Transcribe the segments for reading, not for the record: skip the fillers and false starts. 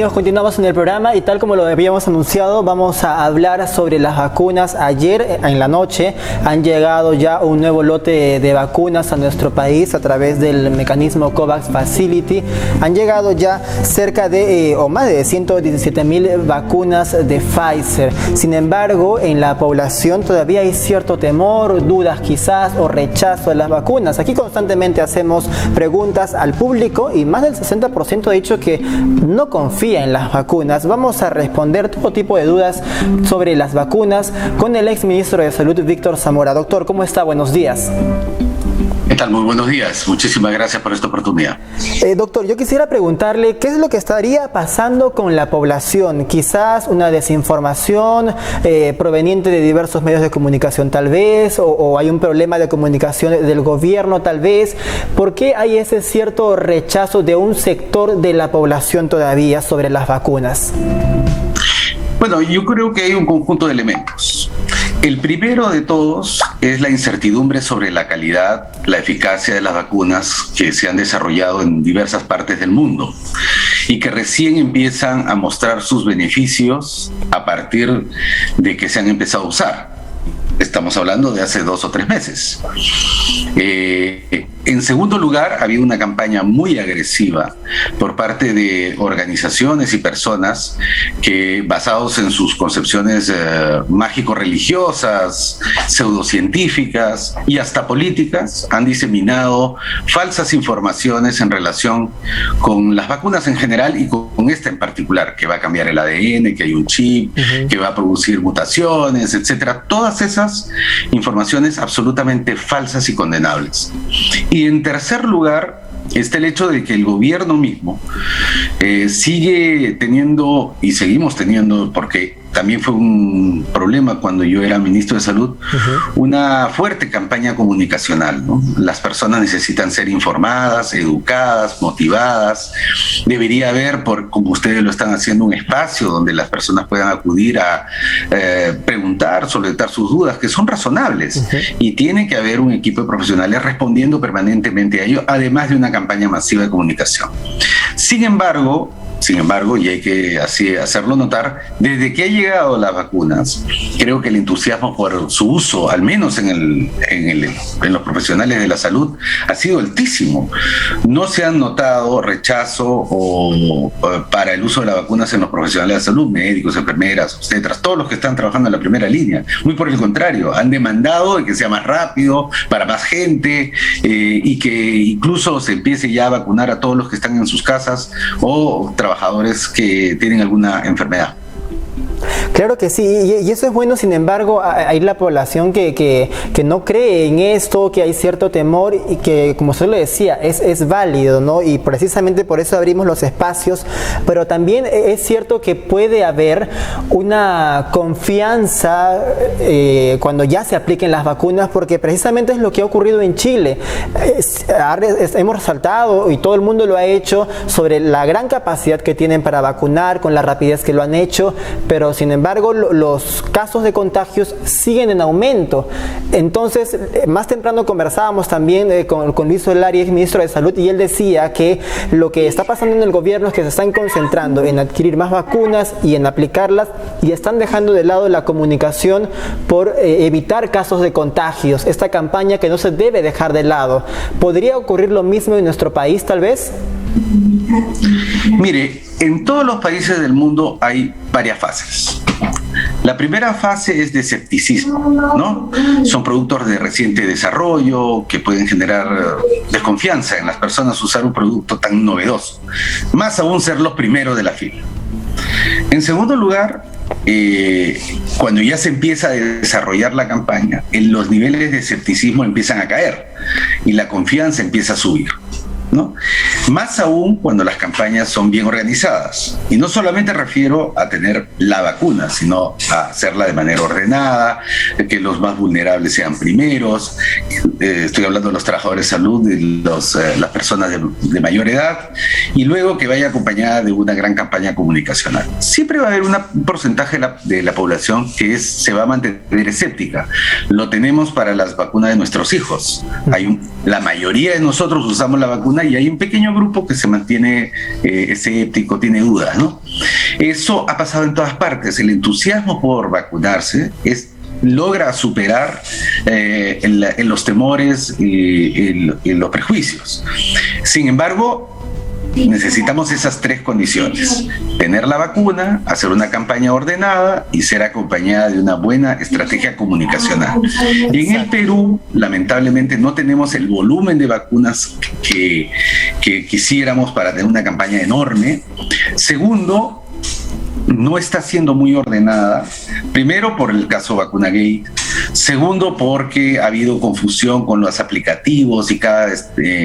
amigos, continuamos en el programa y tal como lo habíamos anunciado, vamos a hablar sobre las vacunas. Ayer en la noche han llegado ya un nuevo lote de vacunas a nuestro país a través del mecanismo COVAX Facility. Han llegado ya cerca de o más de 117,000 vacunas de Pfizer. Sin embargo, en la población todavía hay cierto temor, dudas quizás o rechazo de las vacunas. Aquí constantemente hacemos preguntas al público y más del 60% ha dicho que no confía en las vacunas. Vamos a responder todo tipo de dudas sobre las vacunas con el ex ministro de Salud, Víctor Zamora. Doctor, ¿cómo está? Buenos días. ¿Qué tal? Muy buenos días. Muchísimas gracias por esta oportunidad. Doctor, yo quisiera preguntarle qué es lo que estaría pasando con la población. Quizás una desinformación proveniente de diversos medios de comunicación tal vez, o hay un problema de comunicación del gobierno tal vez. ¿Por qué hay ese cierto rechazo de un sector de la población todavía sobre las vacunas? Bueno, yo creo que hay un conjunto de elementos. El primero de todos es la incertidumbre sobre la calidad, la eficacia de las vacunas que se han desarrollado en diversas partes del mundo y que recién empiezan a mostrar sus beneficios a partir de que se han empezado a usar. Estamos hablando de hace 2 o 3 meses. En segundo lugar, había una campaña muy agresiva por parte de organizaciones y personas que, basados en sus concepciones mágico-religiosas, pseudocientíficas y hasta políticas, han diseminado falsas informaciones en relación con las vacunas en general y con esta en particular, que va a cambiar el ADN, que hay un chip, que va a producir mutaciones, etcétera. Todas esas informaciones absolutamente falsas y condenables. Y en tercer lugar está el hecho de que el gobierno mismo sigue teniendo, y seguimos teniendo, porque también fue un problema cuando yo era ministro de Salud, una fuerte campaña comunicacional, ¿no? Las personas necesitan ser informadas, educadas, motivadas. Debería haber, como ustedes lo están haciendo, un espacio donde las personas puedan acudir a preguntar, solicitar sus dudas, que son razonables. Y tiene que haber un equipo de profesionales respondiendo permanentemente a ello, además de una campaña masiva de comunicación. Sin embargo, y hay que así hacerlo notar, desde que han llegado las vacunas, creo que el entusiasmo por su uso, al menos en los profesionales de la salud, ha sido altísimo. No se han notado rechazo para el uso de las vacunas en los profesionales de la salud, médicos, enfermeras, obstetras, todos los que están trabajando en la primera línea. Muy por el contrario, han demandado de que sea más rápido, para más gente, y que incluso se empiece ya a vacunar a todos los que están en sus casas o trabajadores que tienen alguna enfermedad. Claro que sí, y eso es bueno. Sin embargo, hay la población que no cree en esto, que hay cierto temor y que, como usted lo decía, es válido, ¿no? Y precisamente por eso abrimos los espacios, pero también es cierto que puede haber una confianza cuando ya se apliquen las vacunas, porque precisamente es lo que ha ocurrido en Chile. Hemos resaltado, y todo el mundo lo ha hecho, sobre la gran capacidad que tienen para vacunar, con la rapidez que lo han hecho, pero sin embargo los casos de contagios siguen en aumento. Entonces, más temprano conversábamos también con Luis Solari, ex ministro de Salud, y él decía que lo que está pasando en el gobierno es que se están concentrando en adquirir más vacunas y en aplicarlas, y están dejando de lado la comunicación por evitar casos de contagios. Esta campaña que no se debe dejar de lado. ¿Podría ocurrir lo mismo en nuestro país, tal vez? Mire, en todos los países del mundo hay varias fases. La primera fase es de escepticismo, ¿no? Son productos de reciente desarrollo que pueden generar desconfianza en las personas usar un producto tan novedoso, más aún ser los primeros de la fila. En segundo lugar, cuando ya se empieza a desarrollar la campaña, los niveles de escepticismo empiezan a caer y la confianza empieza a subir, ¿no? Más aún cuando las campañas son bien organizadas. Y no solamente refiero a tener la vacuna, sino a hacerla de manera ordenada, que los más vulnerables sean primeros. Estoy hablando de los trabajadores de salud, de las personas de mayor edad, y luego que vaya acompañada de una gran campaña comunicacional. Siempre va a haber un porcentaje de la población que se va a mantener escéptica. Lo tenemos para las vacunas de nuestros hijos. La mayoría de nosotros usamos la vacuna vacuna y hay un pequeño grupo que se mantiene escéptico, tiene dudas, ¿no? Eso ha pasado en todas partes. El entusiasmo por vacunarse logra superar en los temores y los prejuicios. Sin embargo, necesitamos esas tres condiciones: tener la vacuna, hacer una campaña ordenada y ser acompañada de una buena estrategia comunicacional. Y en el Perú, lamentablemente, no tenemos el volumen de vacunas que quisiéramos para tener una campaña enorme. Segundo, no está siendo muy ordenada, primero por el caso Vacunagate, segundo porque ha habido confusión con los aplicativos y cada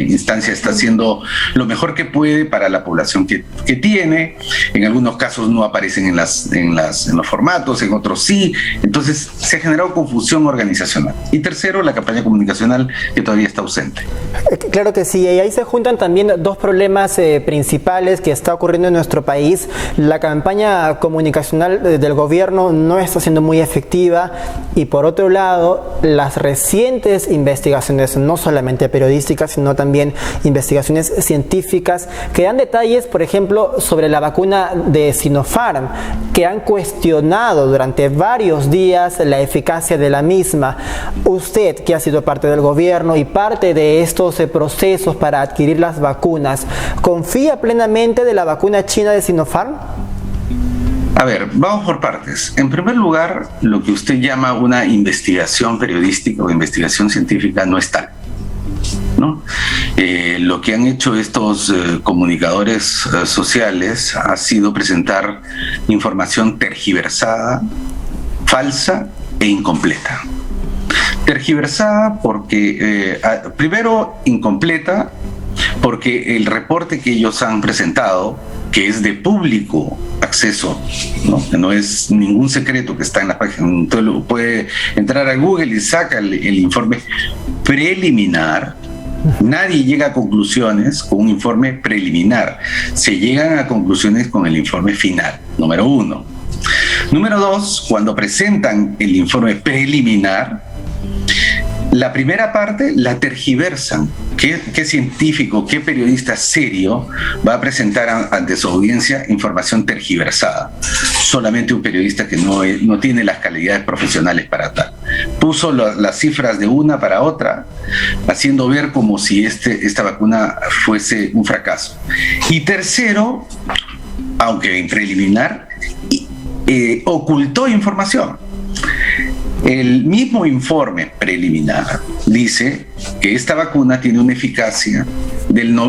instancia está haciendo lo mejor que puede para la población que tiene. En algunos casos no aparecen en los formatos, en otros sí. Entonces se ha generado confusión organizacional. Y tercero, la campaña comunicacional, que todavía está ausente. Claro que sí, y ahí se juntan también dos problemas principales que está ocurriendo en nuestro país. La campaña comunicacional del gobierno no está siendo muy efectiva, y por otro lado, las recientes investigaciones, no solamente periodísticas, sino también investigaciones científicas, que dan detalles, por ejemplo, sobre la vacuna de Sinopharm, que han cuestionado durante varios días la eficacia de la misma. Usted, que ha sido parte del gobierno y parte de estos procesos para adquirir las vacunas, ¿confía plenamente de la vacuna china de Sinopharm? A ver, vamos por partes. En primer lugar, lo que usted llama una investigación periodística o investigación científica no es tal, ¿no? Lo que han hecho estos comunicadores sociales ha sido presentar información tergiversada, falsa e incompleta. Tergiversada porque, primero, incompleta, porque el reporte que ellos han presentado, que es de público acceso, ¿no? Que no es ningún secreto, que está en la página, entonces puede entrar a Google y saca el informe preliminar. Nadie llega a conclusiones con un informe preliminar, se llegan a conclusiones con el informe final, número uno. Número dos, cuando presentan el informe preliminar, la primera parte la tergiversan. ¿Qué científico, qué periodista serio va a presentar ante su audiencia información tergiversada? Solamente un periodista que no tiene las calidades profesionales para tal. Puso las cifras de una para otra, haciendo ver como si esta vacuna fuese un fracaso. Y tercero, aunque en preliminar, ocultó información. El mismo informe preliminar dice que esta vacuna tiene una eficacia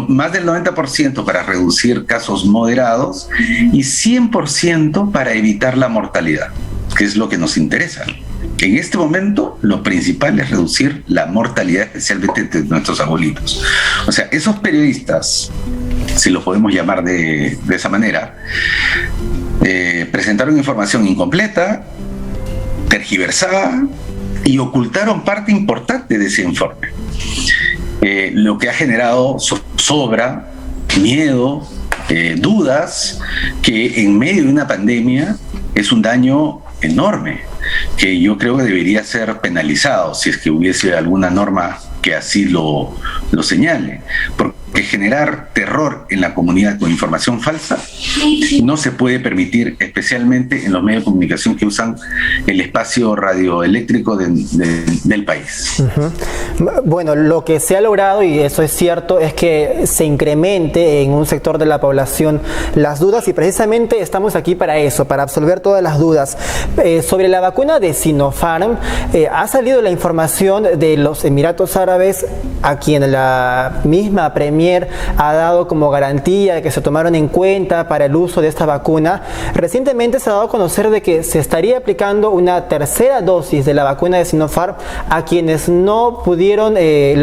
más del 90% para reducir casos moderados y 100% para evitar la mortalidad, que es lo que nos interesa. En este momento, lo principal es reducir la mortalidad, especialmente de nuestros abuelitos. O sea, esos periodistas, si los podemos llamar de esa manera, presentaron información incompleta, tergiversada, y ocultaron parte importante de ese informe, lo que ha generado zozobra, miedo, dudas, que en medio de una pandemia es un daño enorme, que yo creo que debería ser penalizado si es que hubiese alguna norma que así lo señale, porque generar terror en la comunidad con información falsa no se puede permitir, especialmente en los medios de comunicación que usan el espacio radioeléctrico del país. Bueno, lo que se ha logrado, y eso es cierto, es que se incremente en un sector de la población las dudas, y precisamente estamos aquí para eso, para absolver todas las dudas. Sobre la vacuna de Sinopharm, ha salido la información de los Emiratos Árabes, a quien la misma Premier ha dado como garantía de que se tomaron en cuenta para el uso de esta vacuna. Recientemente se ha dado a conocer de que se estaría aplicando una tercera dosis de la vacuna de Sinopharm a quienes no pudieron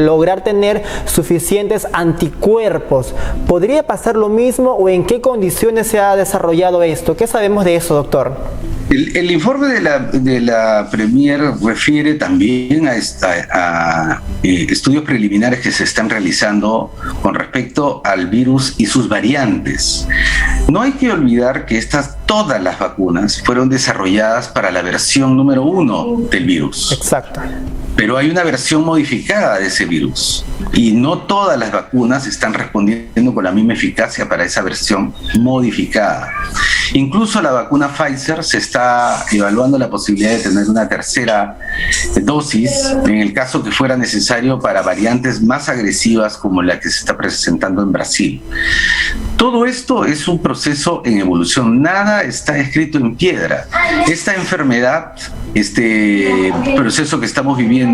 lograr tener suficientes anticuerpos. ¿Podría pasar lo mismo, o en qué condiciones se ha desarrollado esto? ¿Qué sabemos de eso, doctor? El informe de la Premier refiere también a estudios preliminares que se están realizando con respecto al virus y sus variantes. No hay que olvidar que todas las vacunas fueron desarrolladas para la versión número 1 del virus. Exacto. pero hay una versión modificada de ese virus y no todas las vacunas están respondiendo con la misma eficacia para esa versión modificada. Incluso la vacuna Pfizer se está evaluando la posibilidad de tener una tercera dosis en el caso que fuera necesario para variantes más agresivas como la que se está presentando en Brasil. Todo esto es un proceso en evolución, nada está escrito en piedra. Esta enfermedad, este proceso que estamos viviendo,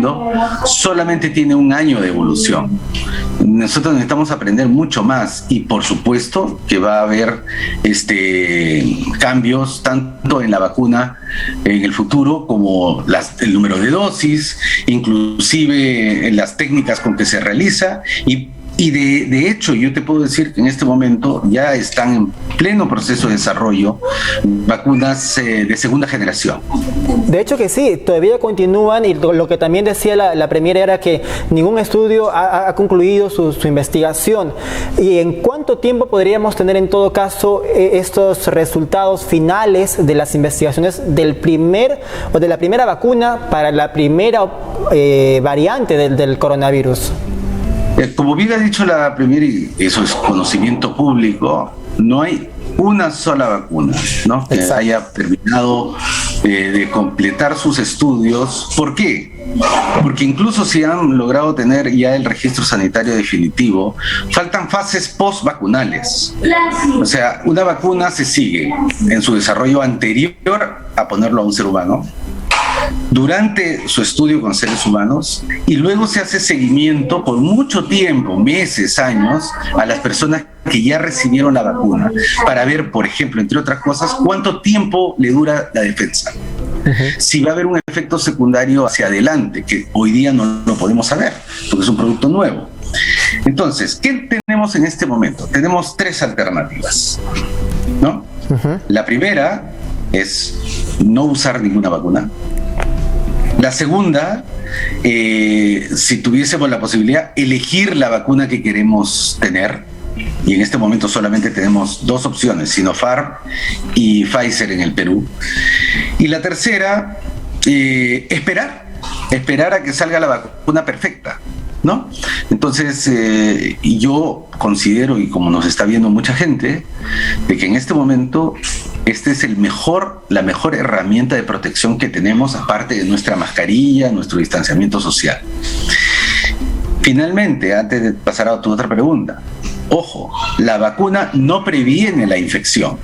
solamente tiene un año de evolución. Nosotros necesitamos aprender mucho más y por supuesto que va a haber cambios tanto en la vacuna en el futuro como el número de dosis, inclusive en las técnicas con que se realiza y de hecho, yo te puedo decir que en este momento ya están en pleno proceso de desarrollo vacunas de segunda generación. De hecho que sí, todavía continúan y lo que también decía la Premier era que ningún estudio ha concluido su investigación. ¿Y en cuánto tiempo podríamos tener en todo caso estos resultados finales de las investigaciones de la primera vacuna para la primera variante del coronavirus? Como bien ha dicho la Premier, y eso es conocimiento público, no hay una sola vacuna, ¿no?, que haya terminado de completar sus estudios. ¿Por qué? Porque incluso si han logrado tener ya el registro sanitario definitivo, faltan fases post-vacunales. O sea, una vacuna se sigue en su desarrollo anterior a ponerlo a un ser humano, durante su estudio con seres humanos, y luego se hace seguimiento por mucho tiempo, meses, años, a las personas que ya recibieron la vacuna, para ver, por ejemplo, entre otras cosas, cuánto tiempo le dura la defensa. Si va a haber un efecto secundario hacia adelante, que hoy día no lo podemos saber, porque es un producto nuevo. Entonces, ¿qué tenemos en este momento? Tenemos tres alternativas, ¿no? La primera es no usar ninguna vacuna. La segunda, si tuviésemos la posibilidad, elegir la vacuna que queremos tener, y en este momento solamente tenemos dos opciones, Sinopharm y Pfizer en el Perú. Y la tercera, esperar a que salga la vacuna perfecta, ¿no? Entonces, yo considero, y como nos está viendo mucha gente, de que en este momento este es la mejor herramienta de protección que tenemos, aparte de nuestra mascarilla, nuestro distanciamiento social. Finalmente, antes de pasar a tu otra pregunta, ojo, la vacuna no previene la infección.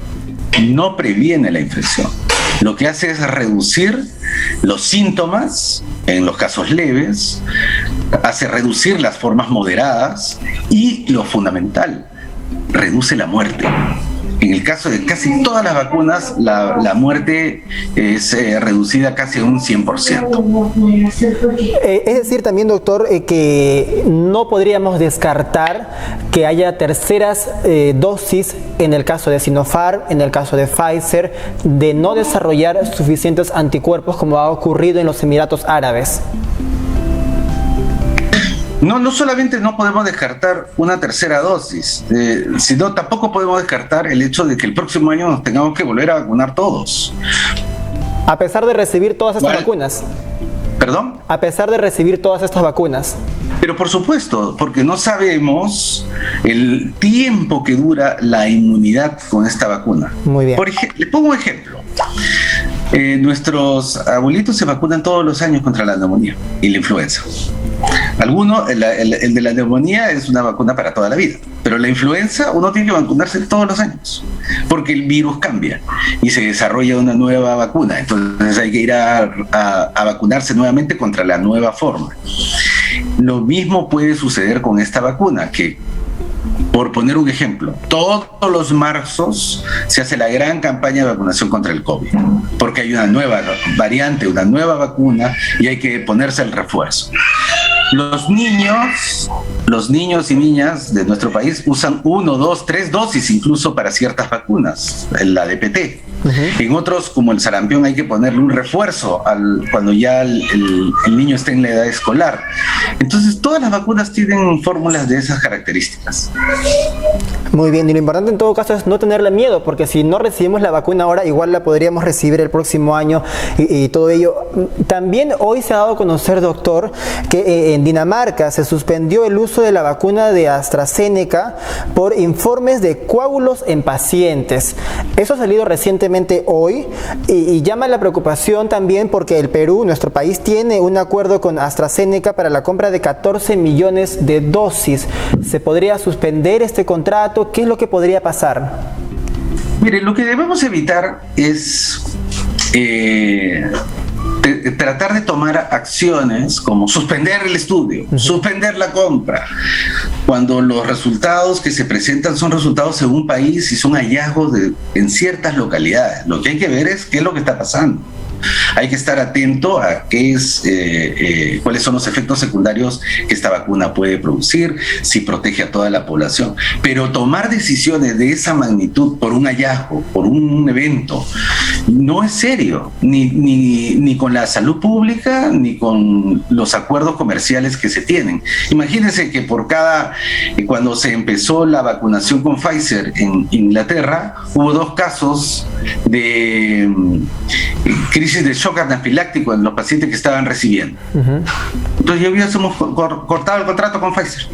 No previene la infección. Lo que hace es reducir los síntomas en los casos leves, hace reducir las formas moderadas y, lo fundamental, reduce la muerte. En el caso de casi todas las vacunas, la muerte es reducida casi a un 100%. Es decir, también, doctor, que no podríamos descartar que haya terceras dosis en el caso de Sinopharm, en el caso de Pfizer, de no desarrollar suficientes anticuerpos como ha ocurrido en los Emiratos Árabes. No solamente no podemos descartar una tercera dosis, sino tampoco podemos descartar el hecho de que el próximo año nos tengamos que volver a vacunar todos. A pesar de recibir todas estas vacunas. ¿Perdón? A pesar de recibir todas estas vacunas. Pero por supuesto, porque no sabemos el tiempo que dura la inmunidad con esta vacuna. Muy bien. Le pongo un ejemplo. Nuestros abuelitos se vacunan todos los años contra la neumonía y la influenza. El de la neumonía es una vacuna para toda la vida, pero la influenza uno tiene que vacunarse todos los años, porque el virus cambia y se desarrolla una nueva vacuna, entonces hay que ir a vacunarse nuevamente contra la nueva forma. Lo mismo puede suceder con esta vacuna, que, por poner un ejemplo, todos los marzos se hace la gran campaña de vacunación contra el COVID, porque hay una nueva variante, una nueva vacuna y hay que ponerse el refuerzo. Los niños y niñas de nuestro país usan 1, 2, 3 dosis incluso para ciertas vacunas, la DPT. En otros, como el sarampión, hay que ponerle un refuerzo cuando ya el niño está en la edad escolar. Entonces, todas las vacunas tienen fórmulas de esas características. Muy bien, y lo importante en todo caso es no tenerle miedo, porque si no recibimos la vacuna ahora, igual la podríamos recibir el próximo año y todo ello. También hoy se ha dado a conocer, doctor, que en Dinamarca se suspendió el uso de la vacuna de AstraZeneca por informes de coágulos en pacientes. Eso ha salido recientemente hoy y llama la preocupación también porque el Perú, nuestro país, tiene un acuerdo con AstraZeneca para la compra de 14 millones de dosis. ¿Se podría suspender este contrato? ¿Qué es lo que podría pasar? Mire, lo que debemos evitar es tratar de tomar acciones como suspender el estudio, suspender la compra, cuando los resultados que se presentan son resultados en un país y son hallazgos en ciertas localidades. Lo que hay que ver es qué es lo que está pasando. Hay que estar atento a cuáles son los efectos secundarios que esta vacuna puede producir, si protege a toda la población. Pero tomar decisiones de esa magnitud por un hallazgo, por un evento, no es serio, ni con la salud pública, ni con los acuerdos comerciales que se tienen. Imagínense que cuando se empezó la vacunación con Pfizer en Inglaterra, hubo 2 casos de crisis de shock anafiláctico en los pacientes que estaban recibiendo. Entonces ya hubiésemos cortado el contrato con Pfizer.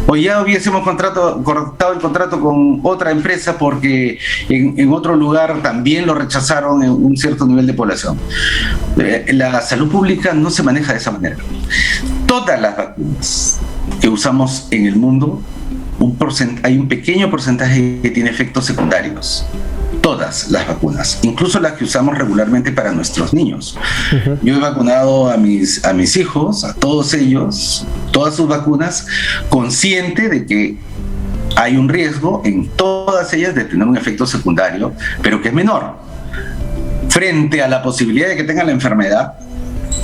O ya hubiésemos cortado el contrato con otra empresa porque en otro lugar también lo rechazaron en un cierto nivel de población. La salud pública no se maneja de esa manera. Todas las vacunas que usamos en el mundo, hay un pequeño porcentaje que tiene efectos secundarios. Todas las vacunas, incluso las que usamos regularmente para nuestros niños. Yo he vacunado a mis hijos, a todos ellos, todas sus vacunas, consciente de que hay un riesgo en todas ellas de tener un efecto secundario, pero que es menor. Frente a la posibilidad de que tengan la enfermedad,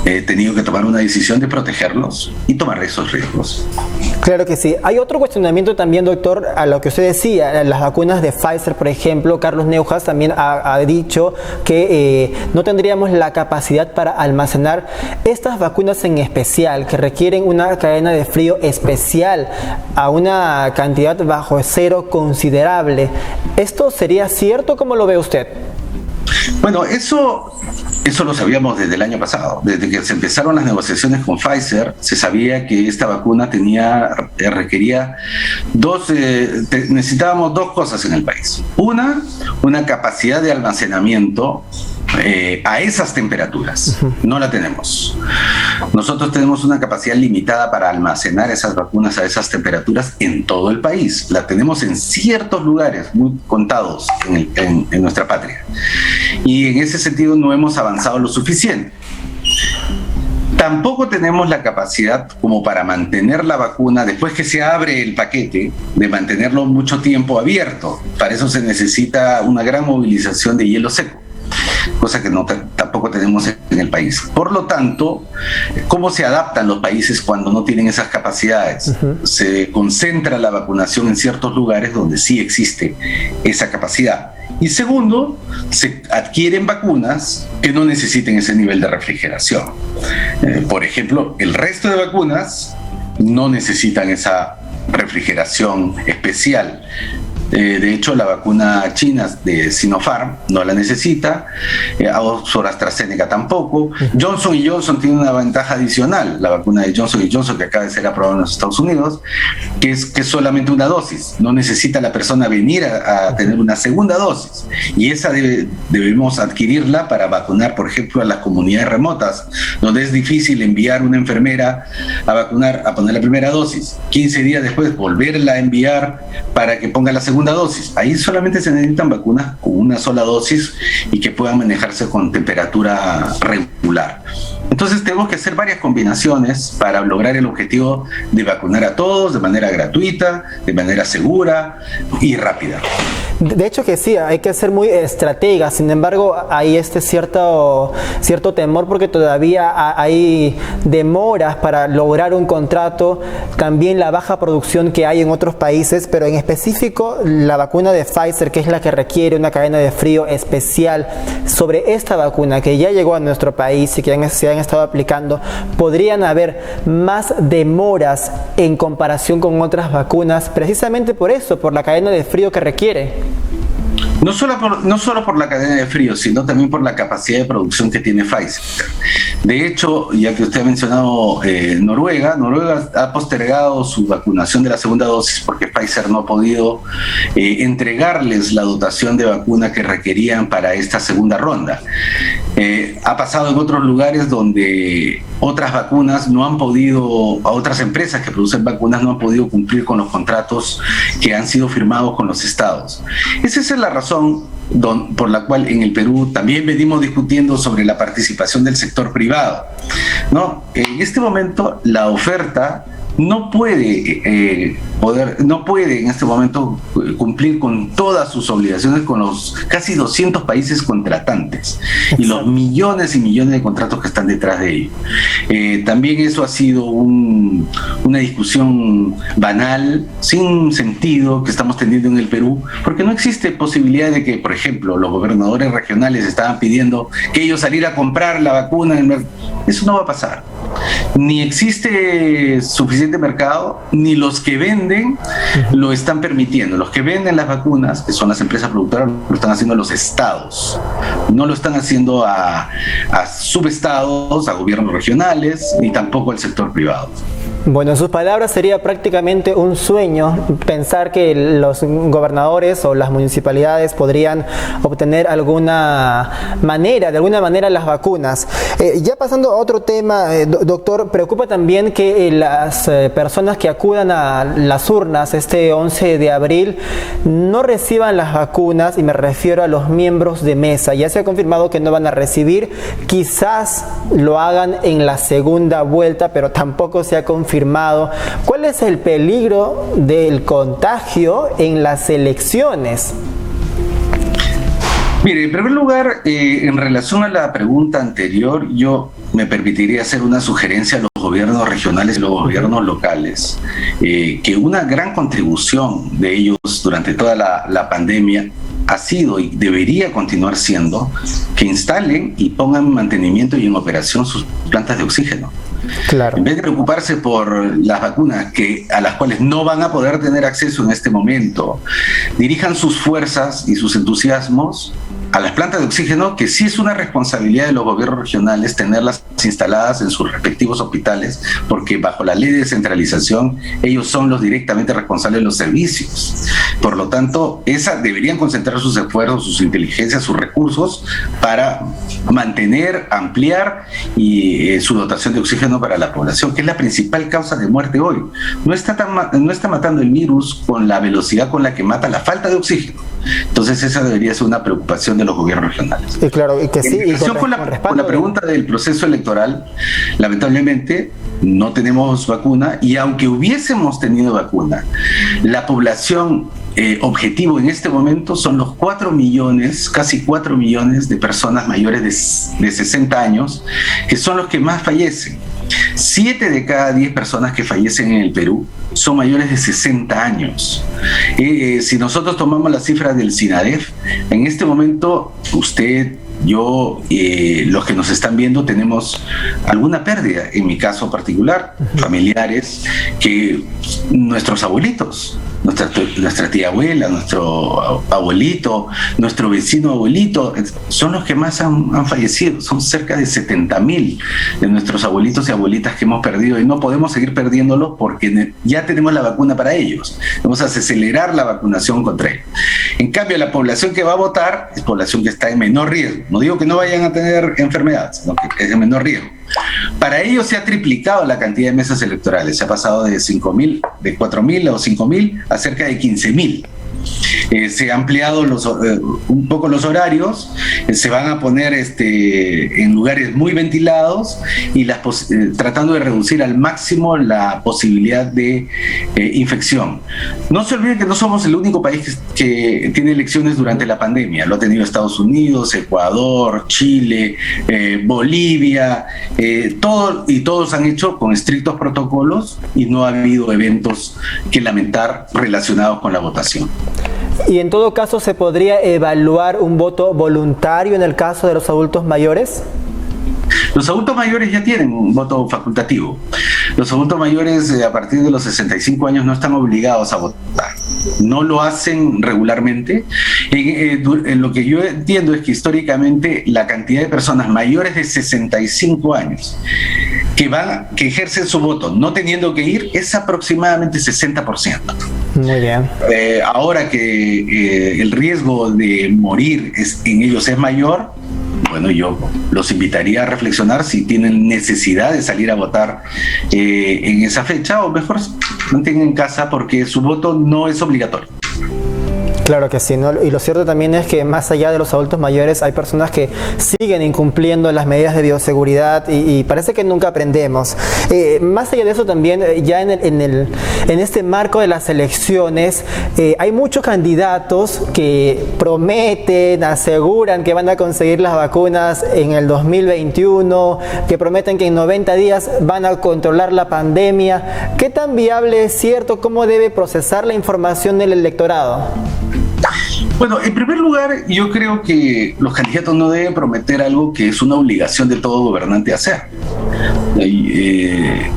he tenido que tomar una decisión de protegerlos y tomar esos riesgos. Claro que sí. Hay otro cuestionamiento también, doctor, a lo que usted decía, las vacunas de Pfizer, por ejemplo. Carlos Neuhaus también ha dicho que no tendríamos la capacidad para almacenar estas vacunas en especial, que requieren una cadena de frío especial a una cantidad bajo cero considerable. ¿Esto sería cierto? ¿Cómo lo ve usted? Bueno, eso lo sabíamos desde el año pasado. Desde que se empezaron las negociaciones con Pfizer, se sabía que esta vacuna requería necesitábamos 2 cosas en el país. Una capacidad de almacenamiento a esas temperaturas. No la tenemos. Nosotros tenemos una capacidad limitada para almacenar esas vacunas a esas temperaturas en todo el país. La tenemos en ciertos lugares muy contados en nuestra patria. Y en ese sentido no hemos avanzado lo suficiente. Tampoco tenemos la capacidad como para mantener la vacuna, después que se abre el paquete, de mantenerlo mucho tiempo abierto. Para eso se necesita una gran movilización de hielo seco, cosa que tampoco tenemos en el país. Por lo tanto, ¿cómo se adaptan los países cuando no tienen esas capacidades? Se concentra la vacunación en ciertos lugares donde sí existe esa capacidad. Y segundo, se adquieren vacunas que no necesiten ese nivel de refrigeración. Por ejemplo, el resto de vacunas no necesitan esa refrigeración especial. De hecho, la vacuna china de Sinopharm no la necesita, Oxford AstraZeneca tampoco. Johnson & Johnson tiene una ventaja adicional, la vacuna de Johnson & Johnson que acaba de ser aprobada en los Estados Unidos, que es solamente una dosis, no necesita la persona venir a tener una segunda dosis, y esa debemos adquirirla para vacunar, por ejemplo, a las comunidades remotas, donde es difícil enviar una enfermera a vacunar, a poner la primera dosis, 15 días después volverla a enviar para que ponga la segunda dosis. Ahí solamente se necesitan vacunas con una sola dosis y que puedan manejarse con temperatura regular. Entonces tenemos que hacer varias combinaciones para lograr el objetivo de vacunar a todos de manera gratuita, de manera segura y rápida. De hecho que sí, hay que ser muy estratega. Sin embargo, hay cierto temor porque todavía hay demoras para lograr un contrato, también la baja producción que hay en otros países, pero en específico la vacuna de Pfizer, que es la que requiere una cadena de frío especial. Sobre esta vacuna que ya llegó a nuestro país y que se han estado aplicando, ¿podrían haber más demoras en comparación con otras vacunas? Precisamente por eso, por la cadena de frío que requiere. No solo por la cadena de frío, sino también por la capacidad de producción que tiene Pfizer. De hecho, ya que usted ha mencionado Noruega ha postergado su vacunación de la segunda dosis porque Pfizer no ha podido entregarles la dotación de vacuna que requerían para esta segunda ronda. Ha pasado en otros lugares donde otras vacunas no han podido, a otras empresas que producen vacunas no han podido cumplir con los contratos que han sido firmados con los estados. Esa es la razón por la cual en el Perú también venimos discutiendo sobre la participación del sector privado, ¿no? En este momento la oferta no puede en este momento cumplir con todas sus obligaciones con los casi 200 países contratantes y los millones y millones de contratos que están detrás de ello. También eso ha sido una discusión banal, sin sentido, que estamos teniendo en el Perú, porque no existe posibilidad de que, por ejemplo, los gobernadores regionales estaban pidiendo que ellos salieran a comprar la vacuna en el mercado. Eso no va a pasar. Ni existe suficiente mercado, ni los que venden lo están permitiendo. Los que venden las vacunas, que son las empresas productoras, lo están haciendo los estados. No lo están haciendo a subestados, a gobiernos regionales, ni tampoco al sector privado. Bueno, en sus palabras sería prácticamente un sueño pensar que los gobernadores o las municipalidades podrían obtener de alguna manera las vacunas. Ya pasando a otro tema, doctor, preocupa también que las personas que acudan a las urnas este 11 de abril no reciban las vacunas, y me refiero a los miembros de mesa. Ya se ha confirmado que no van a recibir, quizás lo hagan en la segunda vuelta, pero tampoco se ha confirmado. ¿Cuál es el peligro del contagio en las elecciones? Mire, en primer lugar, en relación a la pregunta anterior, yo me permitiría hacer una sugerencia a los gobiernos regionales y los gobiernos locales, que una gran contribución de ellos durante toda la pandemia ha sido y debería continuar siendo que instalen y pongan en mantenimiento y en operación sus plantas de oxígeno. Claro. En vez de preocuparse por las vacunas a las cuales no van a poder tener acceso en este momento, dirijan sus fuerzas y sus entusiasmos a las plantas de oxígeno, que sí es una responsabilidad de los gobiernos regionales tenerlas instaladas en sus respectivos hospitales, porque bajo la ley de descentralización ellos son los directamente responsables de los servicios. Por lo tanto, deberían concentrar sus esfuerzos, sus inteligencias, sus recursos para mantener, ampliar su dotación de oxígeno para la población, que es la principal causa de muerte hoy. No está matando el virus con la velocidad con la que mata la falta de oxígeno. Entonces esa debería ser una preocupación de los gobiernos regionales. Y claro, y que sí. En relación con la pregunta del proceso electoral, lamentablemente no tenemos vacuna, y aunque hubiésemos tenido vacuna, la población objetivo en este momento son los 4 millones, casi 4 millones de personas mayores de 60 años, que son los que más fallecen. 7 de cada 10 personas que fallecen en el Perú son mayores de 60 años. Si nosotros tomamos las cifras del SINADEF, en este momento usted, yo, los que nos están viendo, tenemos alguna pérdida. En mi caso particular, familiares, que nuestros abuelitos, nuestra tía abuela, nuestro abuelito, nuestro vecino abuelito, son los que más han fallecido. Son cerca de 70,000 de nuestros abuelitos y abuelitas que hemos perdido, y no podemos seguir perdiéndolos porque ya tenemos la vacuna para ellos. Vamos a acelerar la vacunación contra ellos. En cambio, la población que va a votar es población que está en menor riesgo. No digo que no vayan a tener enfermedades, sino que es de menor riesgo. Para ello se ha triplicado la cantidad de mesas electorales. Se ha pasado de 4.000 o 5.000 a cerca de 15.000. Se han ampliado un poco los horarios, se van a poner en lugares muy ventilados y tratando de reducir al máximo la posibilidad de infección. No se olviden que no somos el único país que tiene elecciones durante la pandemia. Lo ha tenido Estados Unidos, Ecuador, Chile, Bolivia, todos han hecho con estrictos protocolos y no ha habido eventos que lamentar relacionados con la votación. ¿Y en todo caso se podría evaluar un voto voluntario en el caso de los adultos mayores? Los adultos mayores ya tienen un voto facultativo. Los adultos mayores a partir de los 65 años no están obligados a votar. No lo hacen regularmente. En lo que yo entiendo es que históricamente la cantidad de personas mayores de 65 años que ejercen su voto no teniendo que ir es aproximadamente 60%. Muy bien. Ahora que el riesgo de morir en ellos es mayor, bueno, yo los invitaría a reflexionar si tienen necesidad de salir a votar en esa fecha, o mejor mantengan en casa porque su voto no es obligatorio. Claro que sí, ¿no? Y lo cierto también es que más allá de los adultos mayores hay personas que siguen incumpliendo las medidas de bioseguridad y parece que nunca aprendemos. Más allá de eso también, ya en este marco de las elecciones, hay muchos candidatos que prometen, aseguran que van a conseguir las vacunas en el 2021, que prometen que en 90 días van a controlar la pandemia. ¿Qué tan viable es cierto? ¿Cómo debe procesar la información del electorado? Bueno, en primer lugar, yo creo que los candidatos no deben prometer algo que es una obligación de todo gobernante hacer.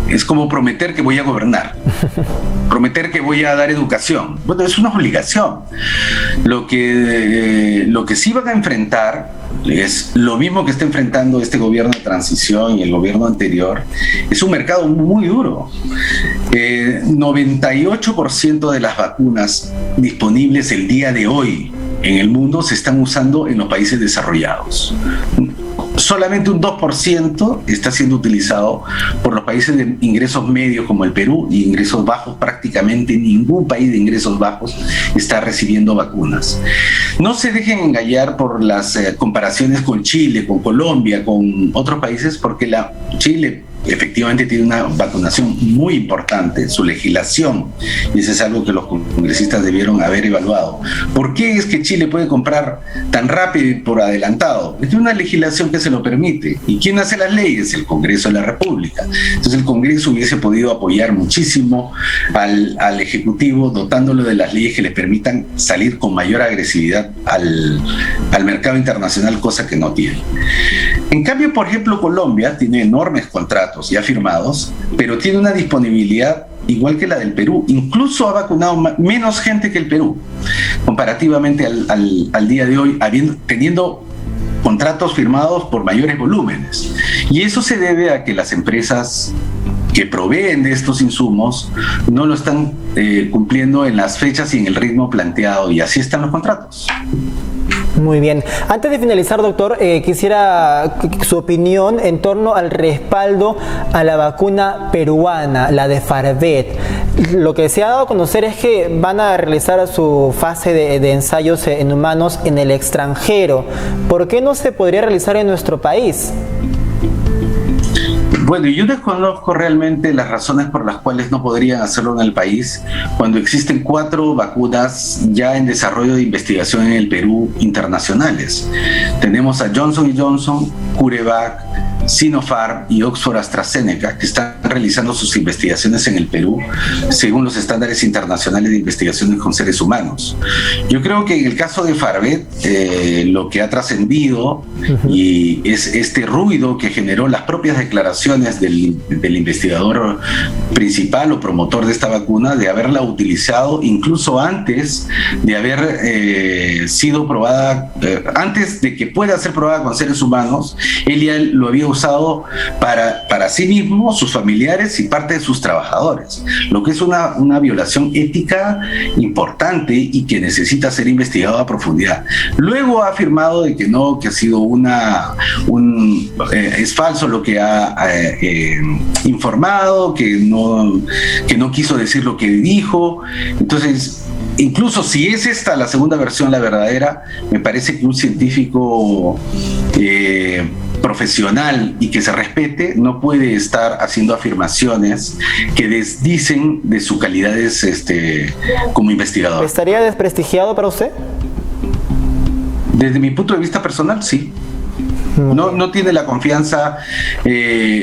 Es como prometer que voy a gobernar, prometer que voy a dar educación. Bueno, es una obligación. Lo que sí van a enfrentar es lo mismo que está enfrentando este gobierno de transición y el gobierno anterior. Es un mercado muy duro. 98% de las vacunas disponibles el día de hoy en el mundo se están usando en los países desarrollados. Solamente un 2% está siendo utilizado por los países de ingresos medios como el Perú, y ingresos bajos prácticamente ningún país de ingresos bajos está recibiendo vacunas. No se dejen engañar por las comparaciones con Chile, con Colombia, con otros países, porque Chile efectivamente tiene una vacunación muy importante, su legislación, y eso es algo que los congresistas debieron haber evaluado. ¿Por qué es que Chile puede comprar tan rápido y por adelantado? Es una legislación que se lo permite. ¿Y quién hace las leyes? El Congreso de la República. Entonces el Congreso hubiese podido apoyar muchísimo al Ejecutivo, dotándolo de las leyes que les permitan salir con mayor agresividad al mercado internacional, cosa que no tiene. En cambio, por ejemplo, Colombia tiene enormes contratos ya firmados, pero tiene una disponibilidad igual que la del Perú. Incluso ha vacunado menos gente que el Perú, comparativamente al día de hoy, teniendo contratos firmados por mayores volúmenes. Y eso se debe a que las empresas que proveen de estos insumos no lo están cumpliendo en las fechas y en el ritmo planteado, y así están los contratos. Muy bien. Antes de finalizar, doctor, quisiera su opinión en torno al respaldo a la vacuna peruana, la de Farvet. Lo que se ha dado a conocer es que van a realizar su fase de ensayos en humanos en el extranjero. ¿Por qué no se podría realizar en nuestro país? Bueno, yo desconozco realmente las razones por las cuales no podrían hacerlo en el país cuando existen 4 vacunas ya en desarrollo de investigación en el Perú internacionales. Tenemos a Johnson & Johnson, CureVac, Sinopharm y Oxford AstraZeneca, que están realizando sus investigaciones en el Perú según los estándares internacionales de investigaciones con seres humanos. Yo creo que en el caso de Farvet, lo que ha trascendido y es este ruido que generó las propias declaraciones del investigador principal o promotor de esta vacuna, de haberla utilizado incluso antes de haber sido probada, antes de que pueda ser probada con seres humanos. Él ya lo había usado para sí mismo, sus familiares y parte de sus trabajadores, lo que es una violación ética importante y que necesita ser investigado a profundidad. Luego ha afirmado de que no, que ha sido es falso lo que ha informado, que no quiso decir lo que dijo. Entonces, incluso si es esta la segunda versión, la verdadera, me parece que un científico profesional y que se respete no puede estar haciendo afirmaciones que desdicen de sus calidades como investigador. ¿Estaría desprestigiado para usted? Desde mi punto de vista personal, sí. No tiene la confianza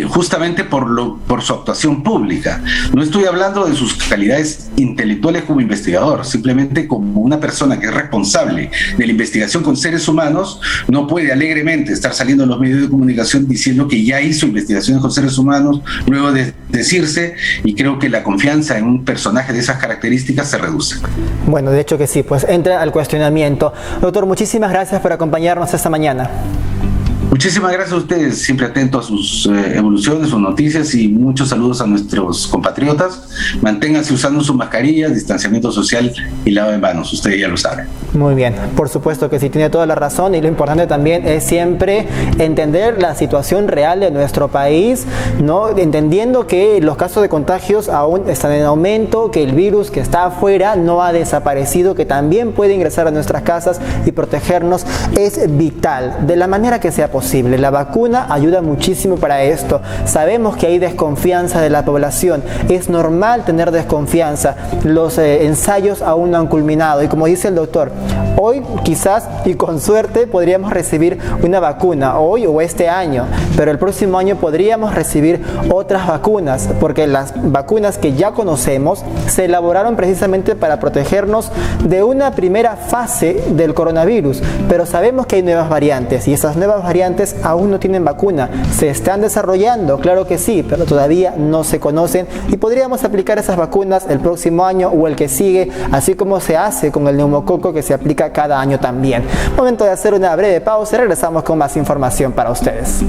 justamente por su actuación pública. No estoy hablando de sus calidades intelectuales como investigador, simplemente como una persona que es responsable de la investigación con seres humanos, no puede alegremente estar saliendo en los medios de comunicación diciendo que ya hizo investigaciones con seres humanos, luego de decirse, y creo que la confianza en un personaje de esas características se reduce. Bueno, de hecho que sí, pues entra al cuestionamiento. Doctor, muchísimas gracias por acompañarnos esta mañana. Muchísimas gracias a ustedes, siempre atentos a sus evoluciones, sus noticias, y muchos saludos a nuestros compatriotas. Manténganse usando sus mascarillas, distanciamiento social y lavado de manos, ustedes ya lo saben. Muy bien, por supuesto que sí, tiene toda la razón, y lo importante también es siempre entender la situación real de nuestro país, ¿no? Entendiendo que los casos de contagios aún están en aumento, que el virus que está afuera no ha desaparecido, que también puede ingresar a nuestras casas y protegernos, es vital, de la manera que sea posible. La vacuna ayuda muchísimo para esto. Sabemos que hay desconfianza de la población. Es normal tener desconfianza. Los ensayos aún no han culminado. Y como dice el doctor, hoy quizás y con suerte podríamos recibir una vacuna, hoy o este año. Pero el próximo año podríamos recibir otras vacunas, porque las vacunas que ya conocemos se elaboraron precisamente para protegernos de una primera fase del coronavirus. Pero sabemos que hay nuevas variantes, y esas nuevas variantes aún no tienen vacuna. Se están desarrollando, claro que sí, pero todavía no se conocen, y podríamos aplicar esas vacunas el próximo año o el que sigue, así como se hace con el neumococo, que se aplica cada año también. Momento de hacer una breve pausa y regresamos con más información para ustedes.